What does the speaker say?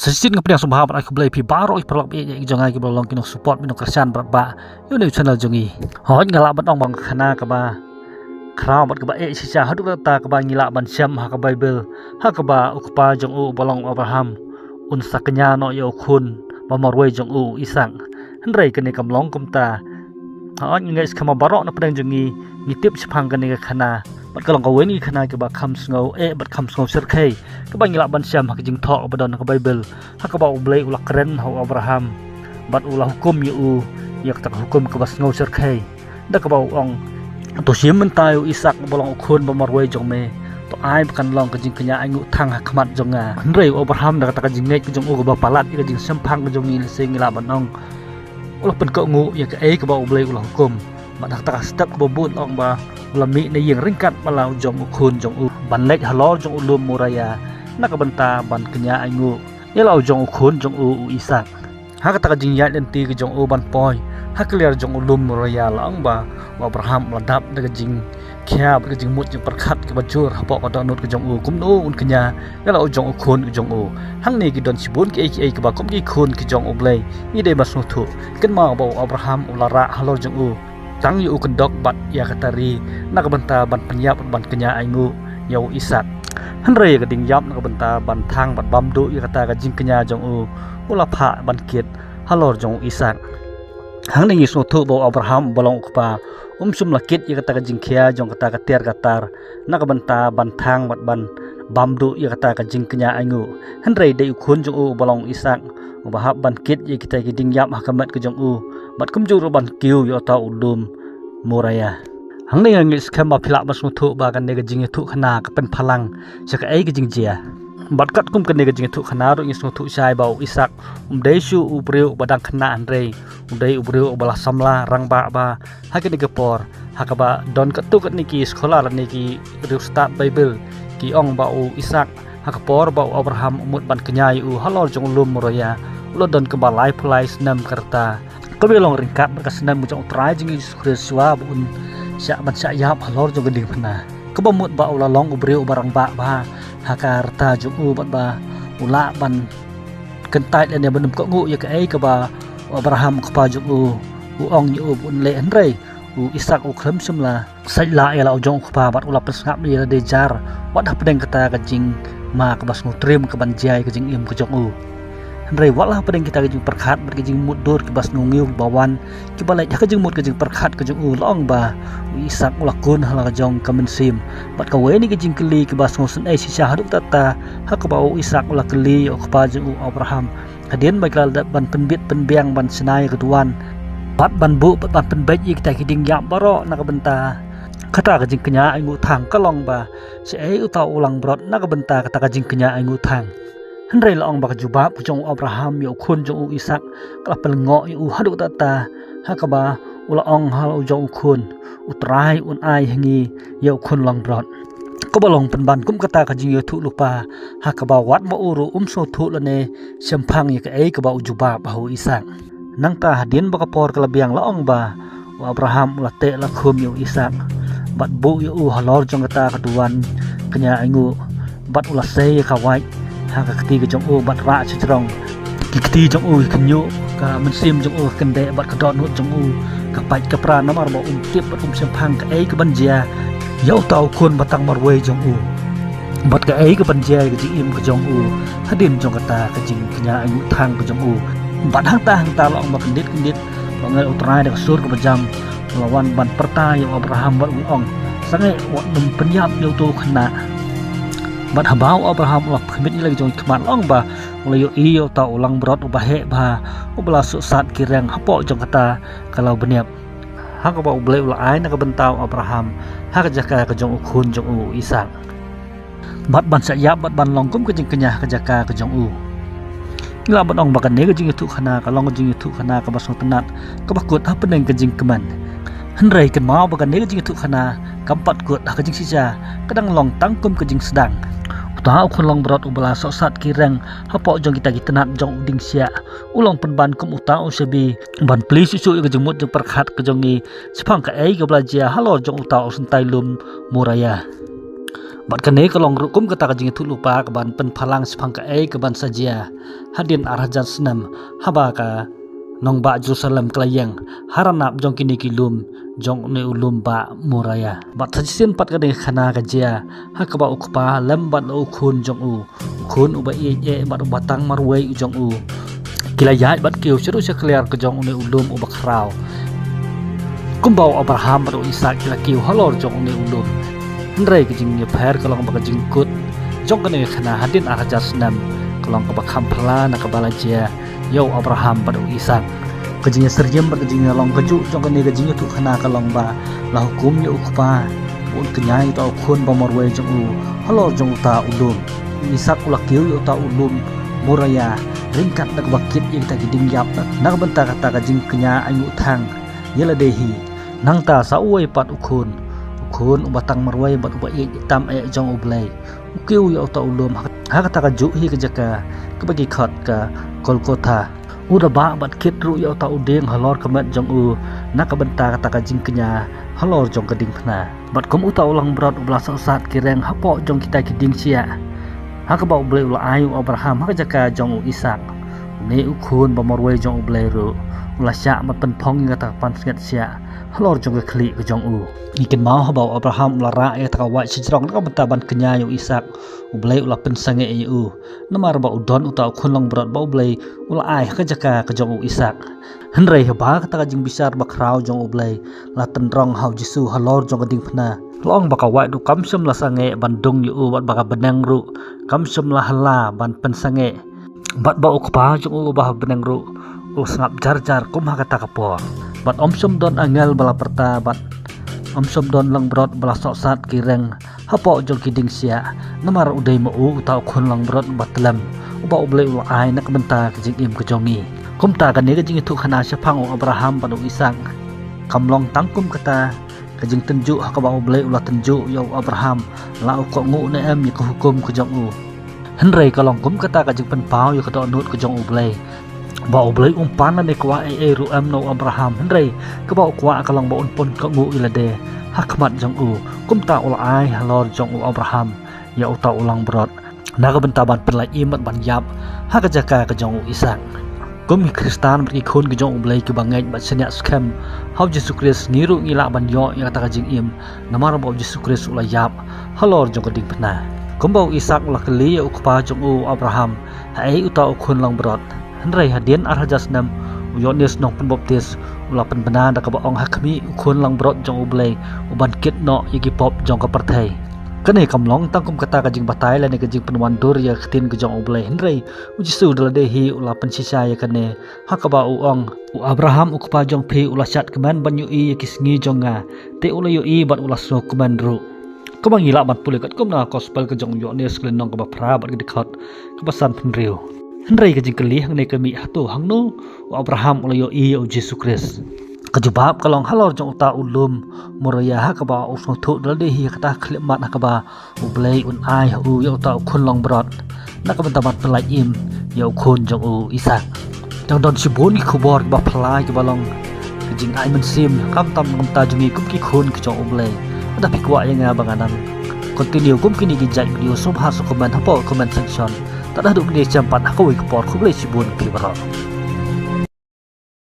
Sejit ngapeng subha bar aku blai pi baro ik perlok ik jongai ki bolong kinok support minok kersan ba yo ne channel jongi hoj ngala bat ong bang khana ka ba khrau bat ka ba si cha hadu ta ka ba ngila ban syam ha ka bible ha ka ba ukpa jong u bolong Abraham un saknya no yo khun ba marwe jong u isang hnrei kene kamlong kumta hoj ngai skama baro na pedang jongi ngitip siphang kene khana bat kalong kawen ni khana ke ba kham sngo bat kham sngo serkhei ke ba ngila ban syam ha jing thok badon ka bible ha ka ba ublei ulak keren ha Abraham bat ulah hukum yu yak tak hukum ke ba sngo serkhei da ka ba ong to sim mentai Isak bolong khun ba marwei jong me to ai kan long ka jing kenya angu thang ha khmat jonga rei Abraham da ka jing ngai ke jong u ka ba palat ke jing sempang ke jong ni se ngila ban ong ulah pen ko ngu ya ke ba ublei ulah hukum bat tak stak ba bun ong ba lami na yang ringkat malau jong ukhun jong u ban lek halor jong ulum muraya nak benta ban kenya angu yalau jong ukhun jong u Isak ha kata jing ya den ti ke jong u ban poi ha clear jong ulum muraya lang ba Abraham ladap de jing kya ba jing mut jing perkhat ke bajur ha pok donut ke jong u kum no un kenya yalau jong ukhun ke jong u hang ni ki don sibun ke ke ba kom ki khun ke jong u blai ni de bas thu ken ma ba Abraham ulara halor jong u tang yu kendok bat ya katari nak benta ban penyap ban kenya aingu yau Isak hanrei ka ding yap nak benta ban thang bat bamdu ya kata ka jing kenya jong u ula pha ban kit halor jong Isak hang ning isu thu bo Abraham bolong ukpa sum lakit ya kata ka jing khia jong kata ka ter katar nak benta ban thang bat ban bamdu ya kata ka jing kenya aingu hanrei de khun jong u bolong Isak bahap ban kit ya kita ki ding yap hakamat ke jong u bat kumju ban kiu yo ta ulum muraya hang ning ngi skema phila bas thu ba kan ne ga jing thu khana ka pen phalang sa ka ai ga jing jia bat kat kum kan ne ga jing thu khana ro ngi thu sai ba Isak dei su ubreu badang khana anrei dei ubreu bala samla rang ba ha ke ne ga por ha ka ba don ka tu ka ni ki sekolah ni ki riu start bible ki ong ba Isak ha ka por ba Abraham umut ban kenyai halor jong ulum muraya ulo don ke balai pulai senam kerta ko long ringkat berkesenam mujang utrai jing Kriswa bun syak ban syak yap halor jong gending pena ko bamut ba ula long ubreu barang ba hakarta jong u ba ula ban kentai dan ban ko ngu ya ke ba Abraham ko pa jong u ong yu bun le anrei Isak klem semla sai la ya la jong ko pa bat ula pesngap ni de jar wat dah pedeng kata ka jing ma ka bas ngutrim ke ban jai ke jing im ko jong u Andrei walah pedeng kita kejing perkhat berkejing mut dur ke bas nungiu bawan ke balai dah kejing mut kejing perkhat kejing long ba Isak ulakun hala kejong kamen sim bat ka weni kejing keli ke bas ngosen si syahaduk tata ha ka bau Isak ulak keli o ka jeng Abraham hadien baikal ban penbit penbiang ban senai keduan bat ban bu bat ban penbet kita kejing yap baro nak benta kata kejing kenya aingu thang kalong ba si utau ulang brot nak benta kata kejing kenya aingu thang Henrei laong baka jubab jong Abraham yo khun jong Isak kala pelngo yu hadu tata hakaba ulaong hal jong khun utrai un ai hangi yo khun long brot ko balong penban kum kata ka jing yo thu lupa hakaba wat ma uru so thu lane sempang ye ka ka ba jubab hu Isak nang ta hadin baka por kala biang laong ba Abraham ulate la khum yo Isak bat bu yo halor jong kata kaduan kenya aingu bat ulase ka wai hang ketiga jong bat ra cerong kiti jong kenyu ka mensim jong kende bat kedot nut jong ka pai ka pra namar ba tip bat sempang ka ka banja yau tau kun batang marwe jong bat ka ka banja ka jing im ka jong hadin jong kata ka jing kenya angu thang ka jong bat hang ta long ba kendit bangal utrai da sur ka bajam lawan ban perta yang Abraham bat ong sangai wat num penyap yo tu khana bat habau Abraham ulah khmit lagi jong khmat long ba mulai yo ta ulang brot ubah he ba ubla susat kirang hapo jong kata kalau beniap ha ka ba ublai ulah ai nak bentau Abraham ha ka jaka ka jong ukhun jong Isak bat ban sayap bat ban long kum ka jing kenyah ka jaka ka jong ngila bat ong bakan ne ka jing tu khana ka long jing tu khana ka basong tenat ka bakut ha peneng ka jing keman Henrei kan mau bakan ne ka jing tu khana kampat kut ha ka jing sija kadang long tangkum ka jing sedang Tahu kun long berat ubala sosat kirang hapo jong kita tenat jong ding sia ulong penban kum utau sebi ban pli susu ke jemut jong perkhat ke jongi sepang ka ka belajar halor jong utau sentai lum muraya Bat kene kalong rukum kata kajing itu lupa keban pen palang sepang ka keban saja hadin arhajan senam haba ka nong ba Jerusalem kelayang haranap jong kini kilum jong ne ulum ba muraya bat sajisin pat kene khana kajia hakaba ukpa lembat ukun jong u ukun uba bat batang marwei jong u kilayat bat kiu seru sekliar ke jong ne ulum uba krau kumbau Abraham bat Ishak kila kiu halor jong ne ulum Ndrai kejing nyeper kalong baka jingkut jong kene khana hadin arhaja senam kalong ka bakham phala na kabala jia yo Abraham pada Ishak kejing serjem ber kejing long keju jong kene kejing tu khana kalong ba la hukum yo ukpa un kenyai to khun ba morwe jong u halo jong ta ulum Ishak ulak kiu yo ta ulum muraya ringkat nak bakit yang ta giding yap nak benta kata kejing kenya ayu thang yela dehi nang ta sa uai pat ukun kun batang marwai bat uba tam jong ublai ukiu ya ta ulum hakata ka ju hi kejaka kebagi khat ka Kolkota uda ba bat kit ru ya ta udeng halor kemet jong u nak benta kata ka jing kenya halor jong keding phna bat kum uta ulang berat ubla sat kireng hapo jong kita kiding sia hakaba ublai ula ayu Abraham hakajaka jong Ishak ne ukun ba marwai jong ublai ru ula sya mat pen phong ngata pan ngat sia halor jong ke kli ke jong u ikin mau habau Abraham lara ya taka wai sijrong ka bentaban kenya yo Ishak ublai ula pensange u namar ba udon uta khunlong berat ba ublai ula ai ka jaka ke jong u Ishak henrei haba ka jing bisar ba krau jong ublai la tenrong hau jisu halor jong ding phna long ba ka wai du kamsem la sange bandung yu bat ba ka benang ru kamsem la hala ban pensange bat ba ukpa jong u ba benang ru usngap jar kum ha kata kapor bat omsom don angel bala perta bat omsom don lang brot bala sok sat kireng hapo jong kiding sia namar udai mo uta khun lang brot batlam uba ublai ul ai nak benta kejing im kejongi kumta kan ne kejing itu khana syapang Abraham padu Ishak kamlong tangkum kata kejing tenju hakaba ublai ulah tenju yo Abraham la ko ngu ne em ko hukum kejong u henrei kalong kum kata kejing penpau yo kata nut kejong ublai ba ublai umpan ne kwa ru am no Abraham henrei ka ba kwa kalong ba unpon ka ngu ilade hakmat jong u kumta ul ai halor jong u Abraham ya uta ulang brot naga bentaban penlai imat ban yap hakajaka ka jong u Ishak kum Kristan beri khun ka jong ublai ke bangai ba senya skam hau Yesus Kristus ngiru ngila ban yo ya kata ka jing im namar ba Yesus Kristus ula yap halor jong ka ding pena kumbau Ishak ula keli ya ukpa jong u Abraham hai uta khun lang brot henrei hadien arhajas nam uyonis nong penbaptis ula penbena da ka baong hakmi ukun lang brot jong ublai uban kit no yigi pop jong ka partai kene kamlong tangkum kata kajing batai la ne kajing penwandur ya ktin ke jong ublai henrei ujisu dala dehi ula pensisa ya kene hakaba uong u Abraham ukpa jong phi ula sat keman banyu i yakisngi jonga te ula yu i bat ula so keman ru kamang ila bat pule kat kumna gospel ke jong yonis klenong ka bapra bat gedikhat kebasan penriu henrei kejing keli hang ne kami hatu hang nu Abraham ula yo i o Yesus Kristus kejubab kalong halor jong uta ulum muraya hakaba usong thu dal dehi kata khlemat hakaba ublai un ai u yo uta khun long brot nak bentamat pelai im yo khun jong u Ishak jong don sibun ki khubor ba phlai ki balong kejing ai men sim kam tam ngam ta jungi kum ki khun ki jong ublai ada pikwa yang banganan continue kum kini ki jai video sob ha so comment hapo comment section tak ada duk ni campan aku ikut por kubli sibun ki barok